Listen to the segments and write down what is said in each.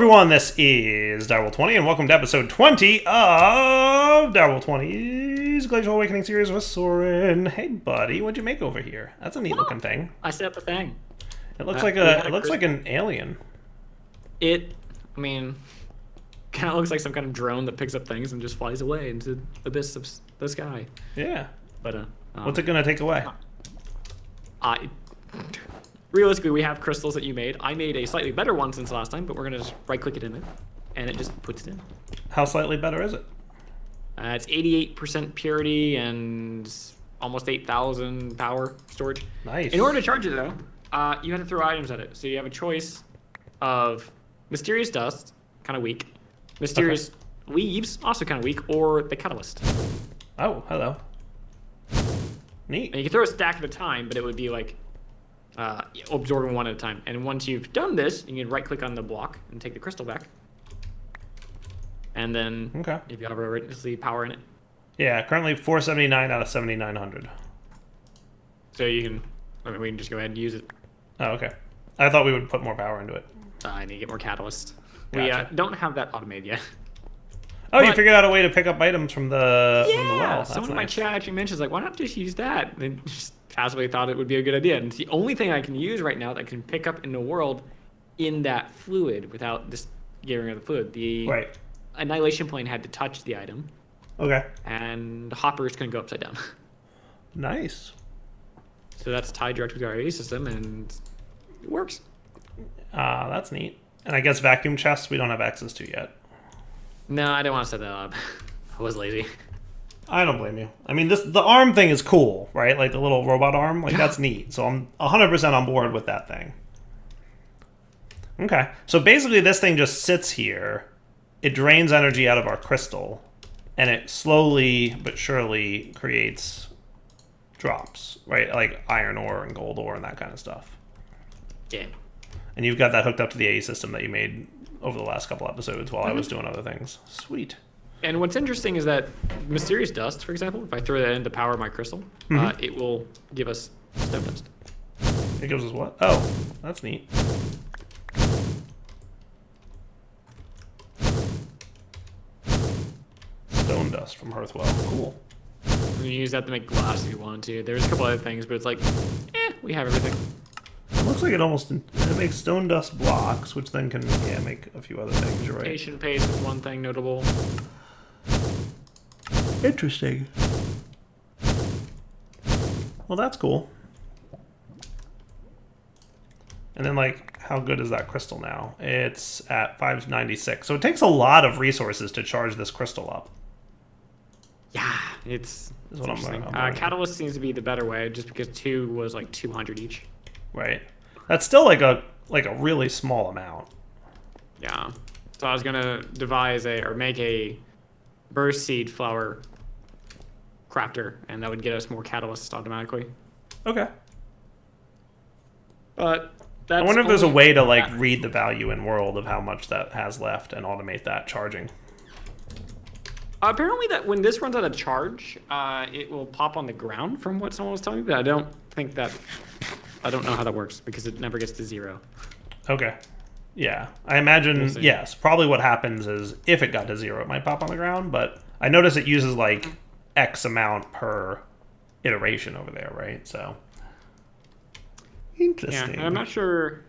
everyone, this is Ep20, and welcome to episode 20 of Ep20's Glacial Awakening series with Soaryn. Hey, buddy, what'd you make over here? That's a neat-looking thing. I set up a thing. It looks like an alien. I mean, kind of looks like some kind of drone that picks up things and just flies away into the abyss of the sky. Yeah. But what's it gonna take away? Realistically, we have crystals that you made. I made a slightly better one since last time, but we're gonna just right-click it in it, and it just puts it in. How slightly better is it? It's 88% purity and almost 8,000 power storage. Nice. In order to charge it, though, you have to throw items at it. So you have a choice of mysterious dust, kind of weak, mysterious leaves, also kind of weak, or the catalyst. Oh, hello. Neat. And you can throw a stack at a time, but it would be like absorbing one at a time. And once you've done this, you can right-click on the block and take the crystal back. And then, if you have originally power in it. Yeah, currently 479 out of 7,900. So you can, we can just go ahead and use it. Oh, okay. I thought we would put more power into it. I need to get more catalyst. Gotcha. We don't have that automated yet. Oh, but you figured out a way to pick up items from the well. That's someone in nice. my chat actually mentions, like, why not just use that? And they just passively thought it would be a good idea. And it's the only thing I can use right now that can pick up in the world in that fluid without just getting rid of the fluid. The Annihilation Plane had to touch the item. Okay. And hoppers couldn't go upside down. Nice. So that's tied directly to our AE system, and it works. That's neat. And I guess vacuum chests we don't have access to yet. No, I didn't want to set that up. I was lazy. I don't blame you. I mean, the arm thing is cool, right? Like the little robot arm, like that's neat. So I'm 100% on board with that thing. Okay. So basically this thing just sits here. It drains energy out of our crystal, and it slowly but surely creates drops, right? Like iron ore and gold ore and that kind of stuff. Yeah. And you've got that hooked up to the AE system that you made over the last couple episodes while I was doing other things. Sweet. And what's interesting is that mysterious dust, for example, if I throw that in to power my crystal, it will give us stone dust. It gives us what? Oh, that's neat. Stone dust from Hearthwell. Cool. You can use that to make glass if you want to. There's a couple other things, but it's like, we have everything. It looks like it makes stone dust blocks, which then can make a few other things. You're right. Rotation paste is one thing notable. Interesting. Well, that's cool. And then, like, how good is that crystal now? It's at 596. So it takes a lot of resources to charge this crystal up. Yeah, it's what I'm Catalyst seems to be the better way, just because 2 was like 200 each. Right. That's still like a really small amount. Yeah. So I was gonna devise make a burst seed flower crafter, and that would get us more catalyst automatically. Okay. But that's I wonder if there's a way to like read the value in world of how much that has left and automate that charging. Apparently that when this runs out of charge, it will pop on the ground from what someone was telling me, but I don't know how that works because it never gets to 0. Okay. Yeah. I imagine, yes, probably what happens is if it got to 0, it might pop on the ground, but I notice it uses like X amount per iteration over there, right? So, interesting. Yeah, I'm not sure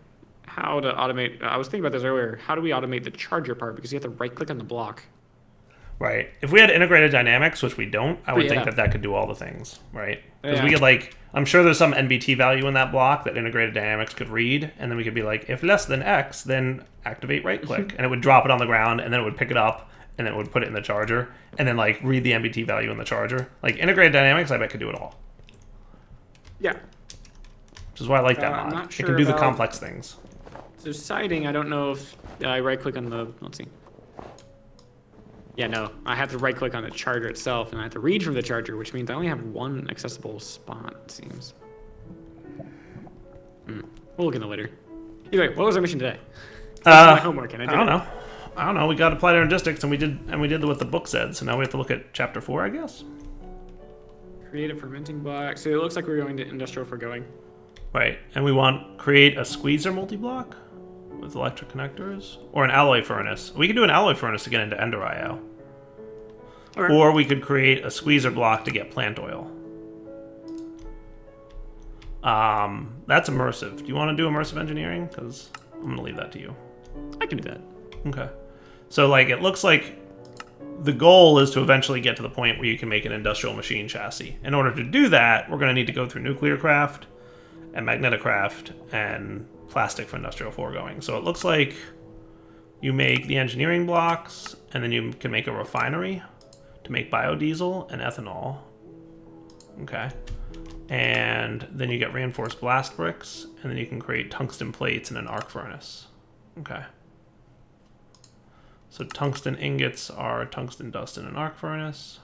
how to automate. I was thinking about this earlier. How do we automate the charger part? Because you have to right-click on the block. Right. If we had integrated dynamics, which we don't, I would think that could do all the things, right? Because we could like, I'm sure there's some NBT value in that block that integrated dynamics could read, and then we could be like, if less than X, then activate right click, and it would drop it on the ground, and then it would pick it up, and then it would put it in the charger, and then like read the NBT value in the charger. Like integrated dynamics, I bet could do it all. Yeah. Which is why I like that mod. Not sure it can do the complex things. So sighting, I don't know if I right click on the, let's see. Yeah, no, I have to right-click on the charger itself, and I have to read from the charger, which means I only have one accessible spot, it seems. We'll look into later. Either way, what was our mission today? My homework, and I don't know. We got applied districts, and we did what the book said. So now we have to look at chapter 4, I guess. Create a fermenting block. So it looks like we're going to industrial for going. Right, and we want create a squeezer multi-block. with electric connectors, or an alloy furnace. We could do an alloy furnace to get into Ender IO. Okay. Or we could create a squeezer block to get plant oil. That's immersive. Do you want to do immersive engineering? Because I'm going to leave that to you. I can do that. Okay. So, like, it looks like the goal is to eventually get to the point where you can make an industrial machine chassis. In order to do that, we're going to need to go through nuclear craft and magnetic craft and plastic for industrial foregoing. So it looks like you make the engineering blocks, and then you can make a refinery to make biodiesel and ethanol. Okay. And then you get reinforced blast bricks, and then you can create tungsten plates in an arc furnace. Okay. So tungsten ingots are tungsten dust in an arc furnace.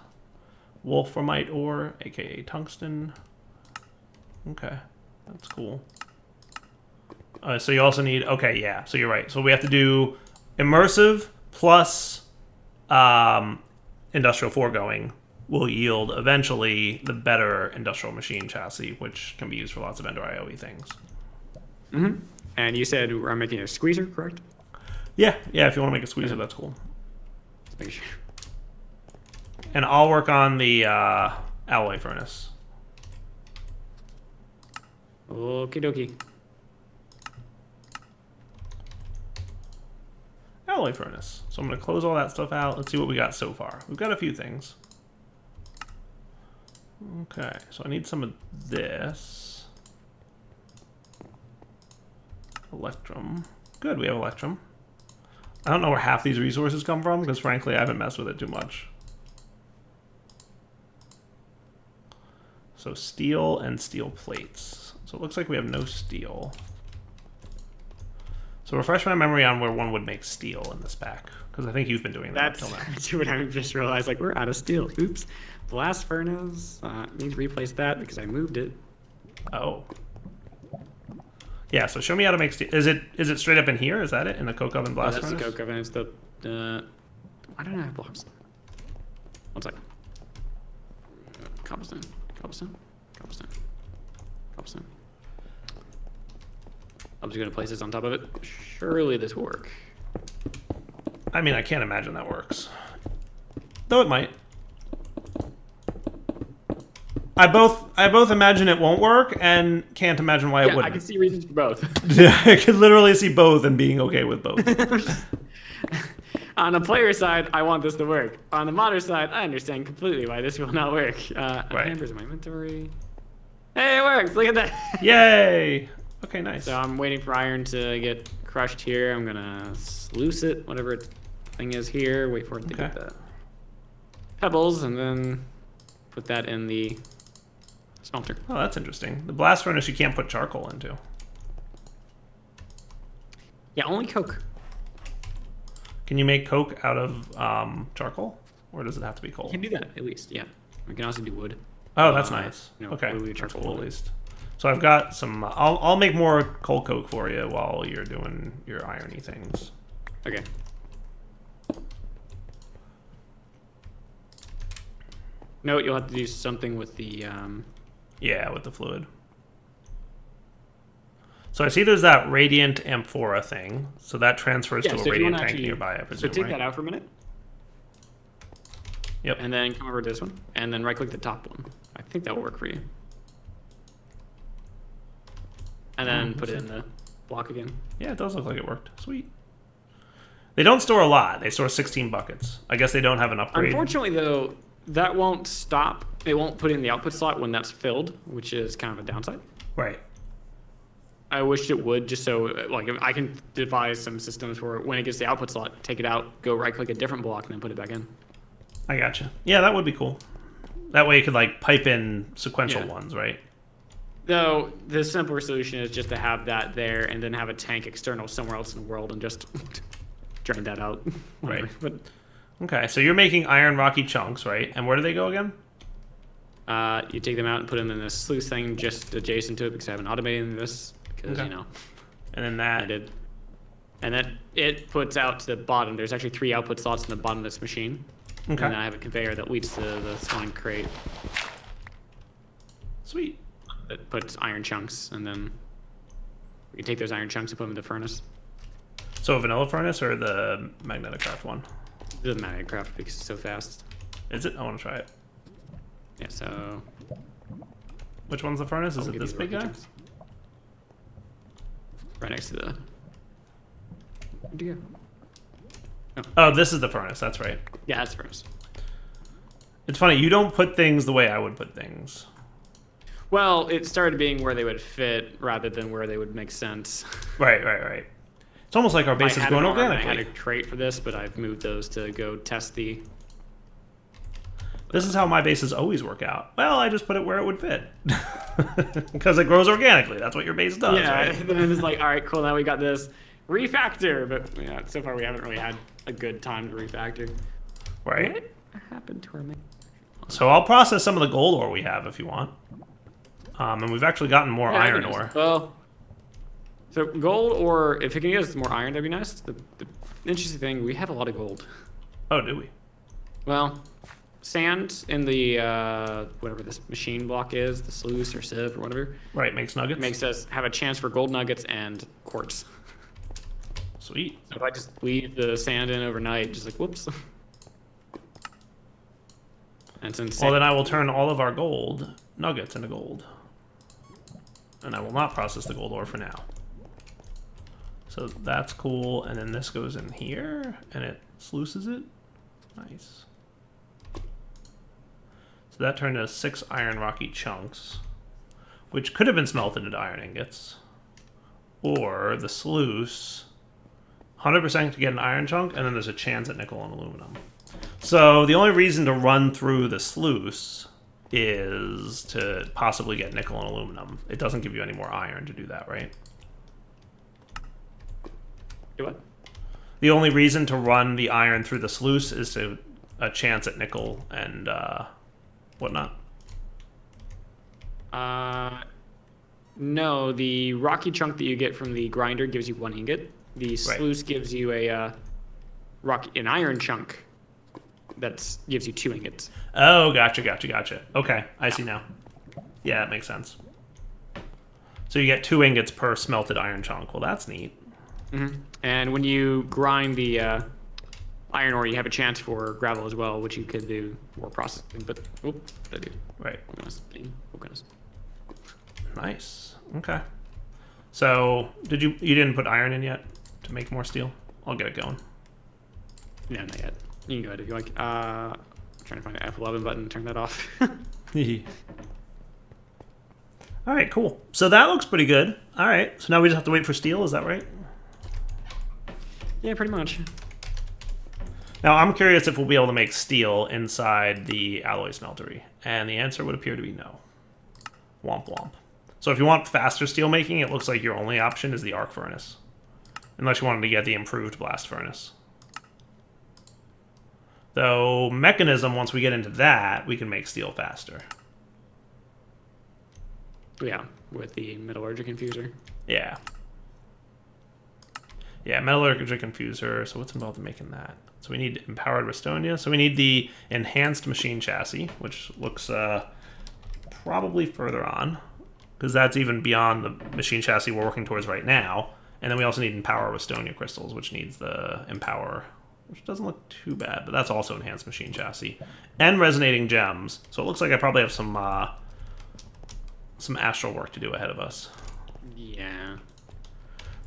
Wolframite ore, aka tungsten. Okay, that's cool. So you also need, okay, yeah, so you're right. So we have to do immersive plus industrial foregoing will yield eventually the better industrial machine chassis, which can be used for lots of Ender IO-y things. Mm-hmm. And you said I'm making a squeezer, correct? Yeah, if you want to make a squeezer, that's cool. Just make sure. And I'll work on the alloy furnace. Okie dokie. Alloy furnace. So I'm going to close all that stuff out. Let's see what we got so far. We've got a few things. Okay, so I need some of this. Electrum. Good, we have electrum. I don't know where half these resources come from, because frankly I haven't messed with it too much. So steel and steel plates. So it looks like we have no steel. So refresh my memory on where one would make steel in this pack, because I think you've been doing that until now. That's what I just realized, like, we're out of steel. Oops. Blast furnace. Need to replace that because I moved it. Oh. Yeah, so show me how to make steel. Is it straight up in here? Is that it? In the coke oven blast furnace? That's the coke oven. It's the... why don't I have blocks? One second. Cobblestone. Cobblestone. Cobblestone. Cobblestone. I'm just going to place this on top of it. Surely this will work. I mean, I can't imagine that works. Though it might. I both imagine it won't work and can't imagine why it wouldn't. I can see reasons for both. Yeah, I could literally see both and being okay with both. On the player side, I want this to work. On the modder side, I understand completely why this will not work. Right. Hammers in my inventory. Hey, it works! Look at that! Yay! Okay, nice. So I'm waiting for iron to get crushed here. I'm gonna sluice it, whatever its thing is here. Wait for it to get the pebbles, and then put that in the smelter. Oh, that's interesting. The blast furnace you can't put charcoal into. Yeah, only coke. Can you make coke out of charcoal? Or does it have to be coal? You can do that, at least, yeah. We can also do wood. Oh, that's nice. You know, okay, that's cool at least. So I've got some... I'll make more coal coke for you while you're doing your irony things. Okay. Note, you'll have to do something with the... Yeah, with the fluid. So I see there's that radiant amphora thing. So that transfers to a radiant tank nearby, I presume, So take that out for a minute. Yep. And then come over to this one. And then right-click the top one. I think that will work for you. And then put it in the block again. Yeah, it does look like it worked. Sweet. They don't store a lot. They store 16 buckets. I guess they don't have an upgrade. Unfortunately, though, that won't stop. It won't put in the output slot when that's filled, which is kind of a downside. Right. I wish it would, just so, like, if I can devise some systems where when it gets the output slot, take it out, go right-click a different block, and then put it back in. I gotcha. Yeah, that would be cool. That way you could, like, pipe in sequential ones, right? Though, the simpler solution is just to have that there and then have a tank external somewhere else in the world and just drain that out. Right. But, okay, so you're making iron rocky chunks, right? And where do they go again? you take them out and put them in this sluice thing just adjacent to it because I haven't automated this. Because, you know. And then that. I did. And then it puts out to the bottom. There's actually 3 output slots in the bottom of this machine. Okay. And then I have a conveyor that leads to the swine crate. Sweet. It puts iron chunks, and then we can take those iron chunks and put them in the furnace. So vanilla furnace or the magnetic craft one? The magnetic craft because it's so fast. Is it? I want to try it. Yeah, so... Which one's the furnace? Is it this big guy? Right next to the... Where'd you go? Oh, this is the furnace. That's right. Yeah, that's the furnace. It's funny. You don't put things the way I would put things. Well, it started being where they would fit rather than where they would make sense. Right. It's almost like our base is going organically. I had a trait for this, but I've moved those to go test the... This is how my bases always work out. Well, I just put it where it would fit. Because it grows organically. That's what your base does, yeah, right? And then it's like, all right, cool, now we got this refactor. But yeah, so far we haven't really had a good time to refactor. Right. What happened to our main... So I'll process some of the gold ore we have if you want. And we've actually gotten more iron ore. Well, so gold ore, if it can get us more iron, that'd be nice. The interesting thing, we have a lot of gold. Oh, do we? Well, sand in the, whatever this machine block is, the sluice or sieve or whatever. Right, makes nuggets. Makes us have a chance for gold nuggets and quartz. Sweet. So if I just leave the sand in overnight, just like, whoops. That's insane. Well, then I will turn all of our gold nuggets into gold. And I will not process the gold ore for now. So that's cool. And then this goes in here, and it sluices it. Nice. So that turned into 6 iron rocky chunks, which could have been smelted into iron ingots. Or the sluice, 100% to get an iron chunk, and then there's a chance at nickel and aluminum. So the only reason to run through the sluice is to possibly get nickel and aluminum. It doesn't give you any more iron to do that, right? Do what? The only reason to run the iron through the sluice is to a chance at nickel and whatnot. No, the rocky chunk that you get from the grinder gives you 1 ingot. The sluice gives you an iron chunk that gives you 2 ingots. Oh, gotcha. Okay, I see now. Yeah, that makes sense. So you get 2 ingots per smelted iron chunk. Well, that's neat. Mm-hmm. And when you grind the iron ore, you have a chance for gravel as well, which you could do more processing. But I do. Right. Oh goodness. Nice. Okay. So you didn't put iron in yet to make more steel? I'll get it going. No, not yet. You can go ahead if you like. I'm trying to find the F11 button and turn that off. All right, cool. So that looks pretty good. All right. So now we just have to wait for steel. Is that right? Yeah, pretty much. Now, I'm curious if we'll be able to make steel inside the alloy smeltery. And the answer would appear to be no. Womp womp. So if you want faster steel making, it looks like your only option is the arc furnace. Unless you wanted to get the improved blast furnace. Though, mechanism, once we get into that, we can make steel faster. Yeah, with the metallurgic infuser. Yeah. Yeah, metallurgic infuser. So what's involved in making that? So we need empowered Restonia. So we need the enhanced machine chassis, which looks probably further on. Because that's even beyond the machine chassis we're working towards right now. And then we also need Empower Restonia crystals, which needs the Empower, which doesn't look too bad, but that's also enhanced machine chassis. And resonating gems. So it looks like I probably have some astral work to do ahead of us. Yeah.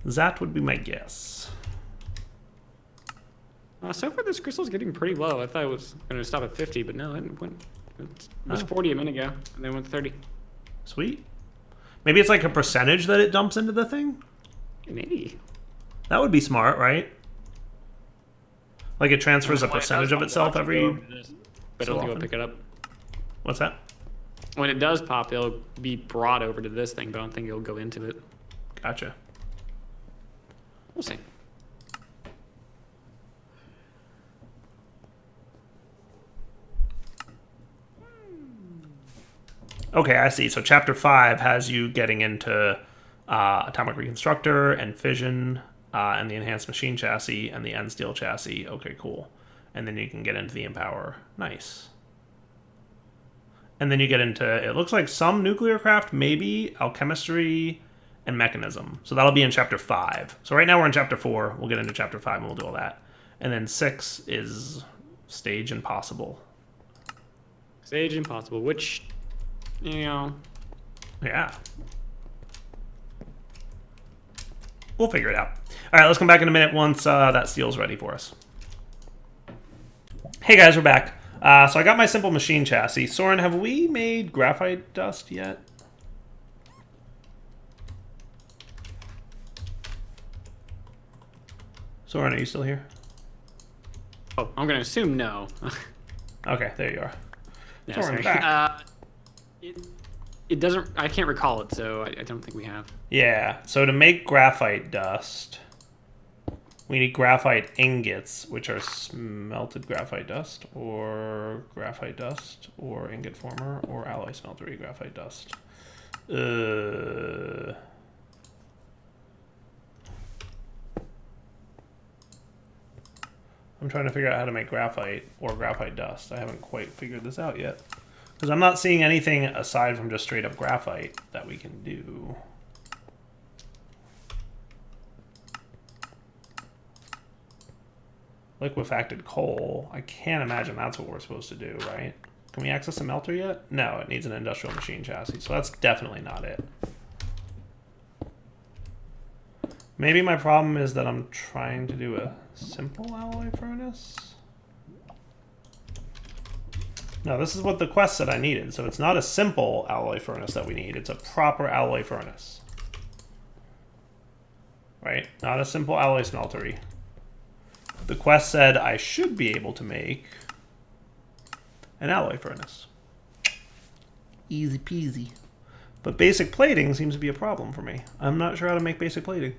That would be my guess. So far, this crystal's getting pretty low. I thought it was going to stop at 50, but no, it was 40 a minute ago, and then went 30. Sweet. Maybe it's like a percentage that it dumps into the thing? Maybe. That would be smart, right? Like it transfers a percentage of itself every... But I don't think it'll pick it up. What's that? When it does pop, it'll be brought over to this thing, but I don't think it'll go into it. Gotcha. We'll see. Okay, I see. So Chapter 5 has you getting into Atomic Reconstructor and Fission and the Enhanced Machine Chassis and the End Steel Chassis. Okay, cool. And then you can get into the Empower. Nice. And then you get into, it looks like some nuclear craft, maybe, alchemistry, and mechanism. So that'll be in chapter 5. So right now we're in chapter 4. We'll get into chapter 5 and we'll do all that. And then 6 is stage impossible. Stage impossible, which, you know. Yeah. We'll figure it out. All right, let's come back in a minute once that steel's ready for us. Hey guys, we're back. So I got my simple machine chassis. Soaryn, have we made graphite dust yet? Soaryn, are you still here? Oh, I'm going to assume no. Okay, there you are. Yeah, Soaryn's back. It doesn't, I can't recall it, so I don't think we have. Yeah, so to make graphite dust, we need graphite ingots, which are smelted graphite dust, or ingot former, or alloy smeltery graphite dust. I'm trying to figure out how to make graphite or graphite dust. I haven't quite figured this out yet. Because I'm not seeing anything aside from just straight up graphite that we can do. Liquefacted coal. I can't imagine that's what we're supposed to do, right? Can we access a melter yet? No, it needs an industrial machine chassis, so that's definitely not it. Maybe my problem is that I'm trying to do a simple alloy furnace. No, this is what the quest said I needed, so it's not a simple alloy furnace that we need, it's a proper alloy furnace. Right? Not a simple alloy smeltery. The quest said I should be able to make an alloy furnace. Easy peasy. But basic plating seems to be a problem for me. I'm not sure how to make basic plating.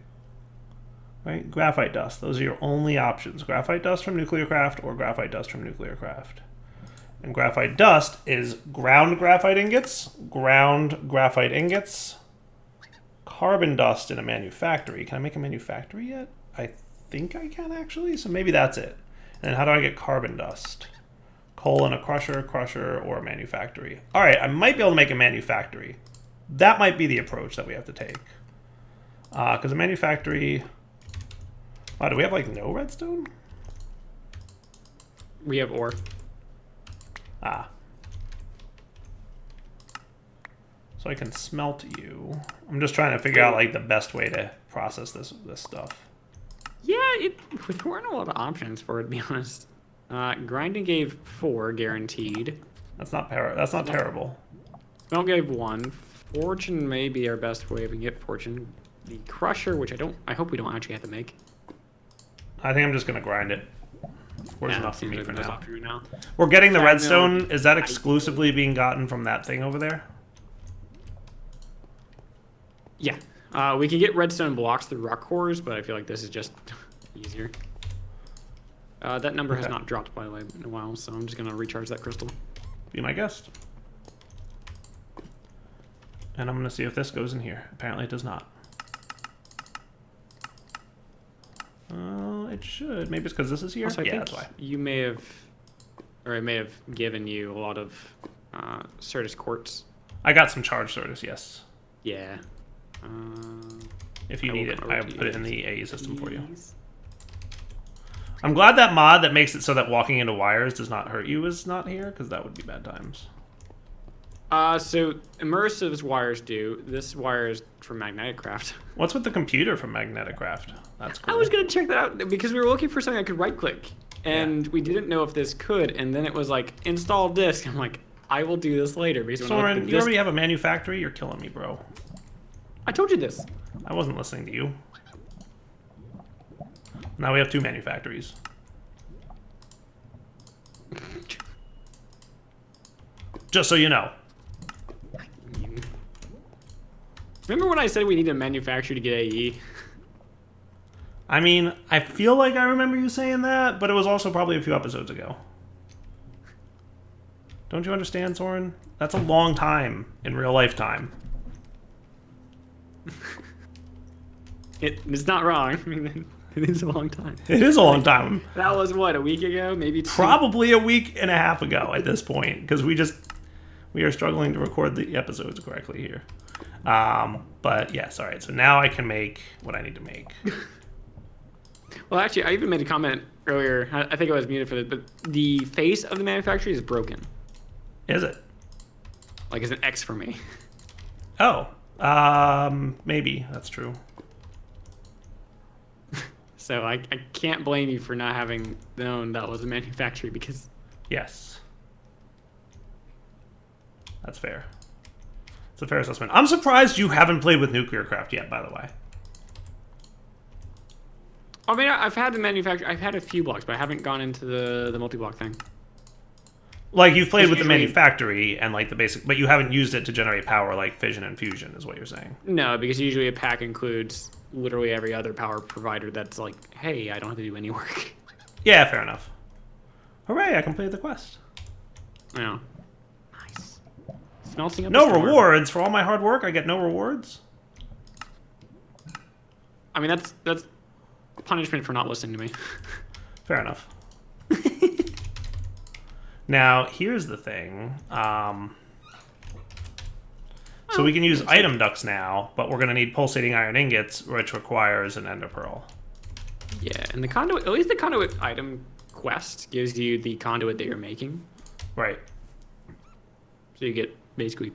Right? Graphite dust. Those are your only options. Graphite dust from nuclear craft or graphite dust from nuclear craft. And graphite dust is ground graphite ingots, carbon dust in a manufactory. Can I make a manufactory yet? I think I can actually, so maybe that's it. And then how do I get carbon dust? Coal in a crusher, or a manufactory. All right, I might be able to make a manufactory. That might be the approach that we have to take. Because a manufactory... Wow, do we have, like, no redstone? We have ore. Ah. So I can smelt you. I'm just trying to figure out, like, the best way to process this stuff. Yeah, there weren't a lot of options for it, to be honest. Grinding gave 4 guaranteed. That's not terrible. Smelt gave 1. Fortune may be our best way if we can get fortune. The crusher, which I hope we don't actually have to make. I think I'm just gonna grind it. Where's enough for me for now. now. We're getting the redstone. Is that exclusively being gotten from that thing over there? Yeah. We can get redstone blocks through rock cores, but I feel like this is just easier. That number has not dropped, by the way, in a while, so I'm just going to recharge that crystal. Be my guest. And I'm going to see if this goes in here. Apparently it does not. It should. Maybe it's because this is here? Also, yeah, that's why. You may have... Or I may have given you a lot of Certus quartz. I got some charged Certus, yes. Yeah. If you need it, I put it in the AE system for you. I'm glad that mod that makes it so that walking into wires does not hurt you is not here, because that would be bad times. So immersive wires do. This wire is from Magnetic Craft. What's with the computer from Magnetic Craft? That's cool. I was going to check that out because we were looking for something I could right click. And we didn't know if this could. And then it was like, install disk. I'm like, I will do this later. Soaryn, you already have a manufactory? You're killing me, bro. I told you this. I wasn't listening to you. Now we have 2 manufactories. Just so you know. Remember when I said we need a manufacturer to get AE? I mean, I feel like I remember you saying that, but it was also probably a few episodes ago. Don't you understand, Soaryn? That's a long time in real life time. It's not wrong. I mean, it is a long time. It is a long time. That was, what, a week ago? Maybe 2? Probably a week and a half ago at this point, because we are struggling to record the episodes correctly here. But yes, all right. So now I can make what I need to make. Well, actually, I even made a comment earlier. I think I was muted for this, but the face of the manufactory is broken. Is it? Like, it's an X for me. Oh, maybe that's true. So I can't blame you for not having known that was a manufactory because... Yes. That's fair. It's a fair assessment. I'm surprised you haven't played with Nuclear Craft yet, by the way. I mean, I've had the manufacturer. I've had a few blocks, but I haven't gone into the multi-block thing. Like, you've played with the manufactory and, like, the basic... But you haven't used it to generate power like fission and fusion, is what you're saying. No, because usually a pack includes literally every other power provider that's like, hey, I don't have to do any work. Yeah, fair enough. Hooray, I completed the quest. Yeah. Nice. Smelting up no rewards for all my hard work? I get no rewards? I mean, that's punishment for not listening to me. Fair enough. Now, here's the thing. So we can use item ducts now, but we're going to need pulsating iron ingots, which requires an ender pearl. Yeah, and the conduit, at least the conduit item quest gives you the conduit that you're making. Right. So you get basically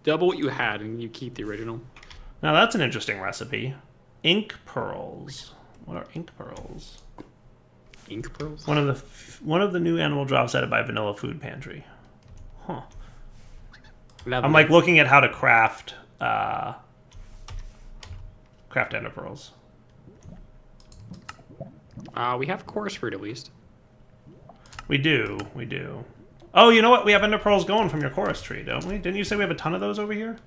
double what you had, and you keep the original. Now that's an interesting recipe. Ink pearls. What are ink pearls? Ink pearls? One of the new animal drops added by Vanilla Food Pantry. Huh. I'm like looking at how to craft ender pearls. We have chorus fruit at least. We do. Oh, you know what? We have ender pearls going from your chorus tree, don't we? Didn't you say we have a ton of those over here?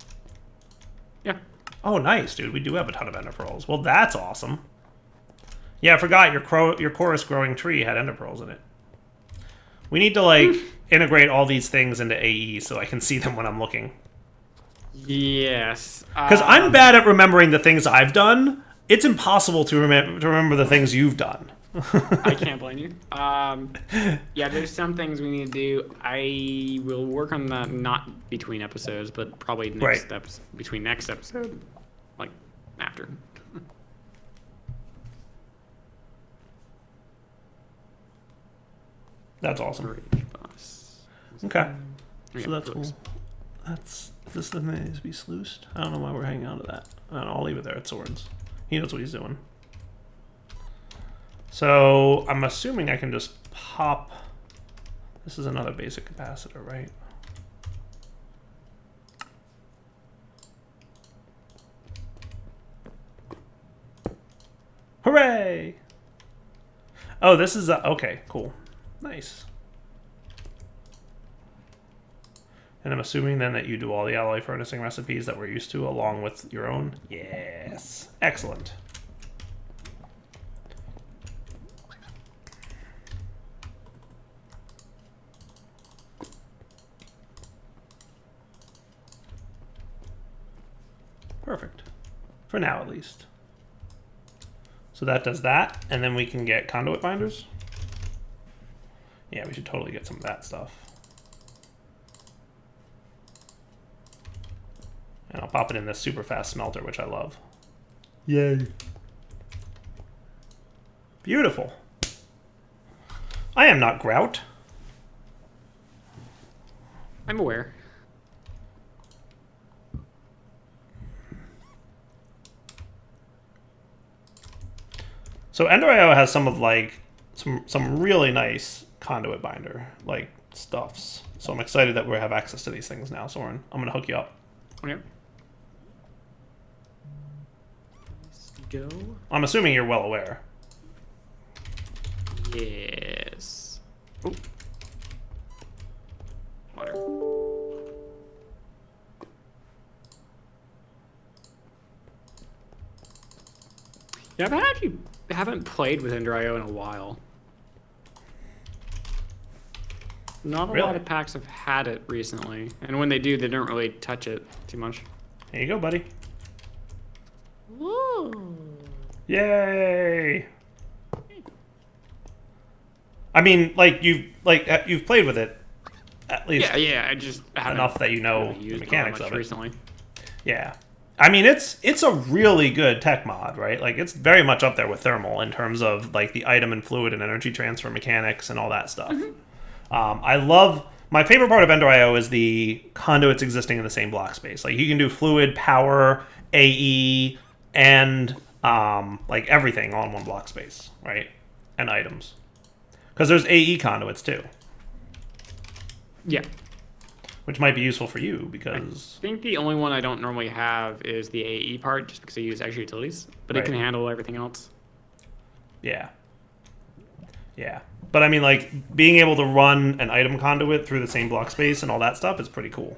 Yeah. Oh, nice, dude. We do have a ton of ender pearls. Well, that's awesome. Yeah, I forgot your chorus growing tree had ender pearls in it. We need to, like, integrate all these things into AE so I can see them when I'm looking. Yes. Because I'm bad at remembering the things I've done. It's impossible to remember the things you've done. I can't blame you. Yeah, there's some things we need to do. I will work on that not between episodes, but probably next between next episode, like after. That's awesome. Okay, so that's cool. Is this the thing that needs to be sluiced? I don't know why we're hanging on to that. I don't know, I'll leave it there at swords. He knows what he's doing. So I'm assuming I can just pop. This is another basic capacitor, right? Hooray! Oh, this is okay, cool. Nice. And I'm assuming then that you do all the alloy furnacing recipes that we're used to along with your own? Yes. Excellent. Perfect. For now, at least. So that does that, and then we can get conduit binders. Yeah, we should totally get some of that stuff. And I'll pop it in this super fast smelter, which I love. Yay. Beautiful. I am not grout. I'm aware. So Ender.io has some of like some really nice conduit binder like stuffs. So I'm excited that we have access to these things now, Soaryn. I'm gonna hook you up. Okay. Let's go. I'm assuming you're well aware. Yes. Oh. Water. Yeah, I haven't played with Ender.io in a while. Not a lot of packs have had it recently, and when they do, they don't really touch it too much. Here you go, buddy. Woo! Yay! I mean, like you've played with it at least I enough that you know the mechanics of it. Recently. Yeah. I mean, it's a really good tech mod, right? Like, it's very much up there with thermal in terms of, like, the item and fluid and energy transfer mechanics and all that stuff. I love... My favorite part of Ender.io is the conduits existing in the same block space. Like, you can do fluid, power, AE, and, like, everything all in one block space, right? And items. Because there's AE conduits, too. Yeah. Which might be useful for you, because... I think the only one I don't normally have is the AE part, just because I use extra utilities. But it can handle everything else. Yeah. Yeah. But I mean, like, being able to run an item conduit through the same block space and all that stuff is pretty cool.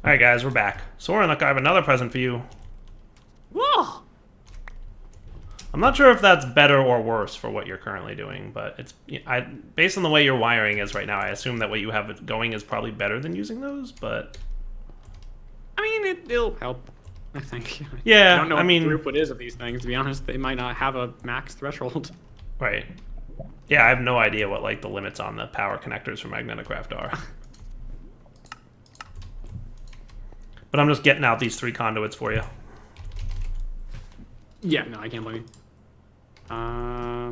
Alright, guys, we're back. Soaryn, look, I have another present for you. Whoa! I'm not sure if that's better or worse for what you're currently doing, but it's based on the way your wiring is right now, I assume that what you have going is probably better than using those, but... I mean, it'll help, I think. Yeah, I don't know what the throughput is of these things, to be honest. They might not have a max threshold. Right. Yeah, I have no idea what, like, the limits on the power connectors for Magneticraft are. But I'm just getting out these 3 conduits for you. Yeah, no, I can't blame you.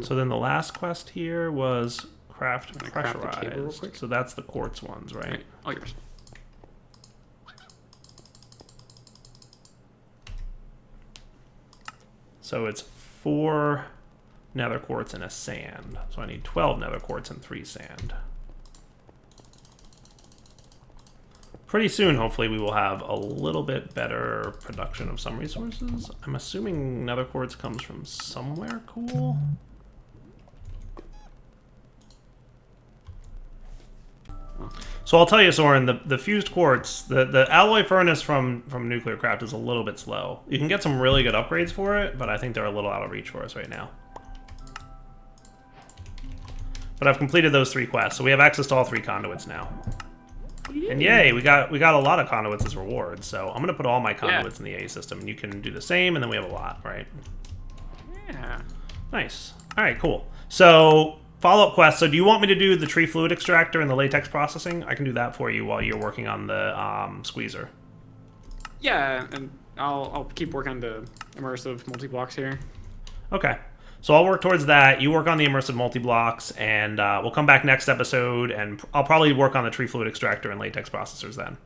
So then the last quest here was craft pressurized. Craft so that's the quartz ones, right? All yours. So it's 4 nether quartz and a sand. So I need 12 nether quartz and 3 sand. Pretty soon, hopefully, we will have a little bit better production of some resources. I'm assuming nether quartz comes from somewhere cool. So I'll tell you, Soaryn, the fused quartz, the alloy furnace from Nuclear Craft is a little bit slow. You can get some really good upgrades for it, but I think they're a little out of reach for us right now. But I've completed those 3 quests, so we have access to all 3 conduits now. And yay, we got a lot of conduits as rewards, so I'm going to put all my conduits in the A system, and you can do the same, and then we have a lot, right? Yeah. Nice. All right, cool. So, follow-up quest. So do you want me to do the tree fluid extractor and the latex processing? I can do that for you while you're working on the squeezer. Yeah, and I'll keep working on the immersive multi-blocks here. Okay. So I'll work towards that. You work on the immersive multi-blocks, and we'll come back next episode, and I'll probably work on the tree fluid extractor and latex processors then.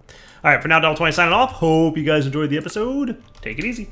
All right, for now, Ep20 signing off. Hope you guys enjoyed the episode. Take it easy.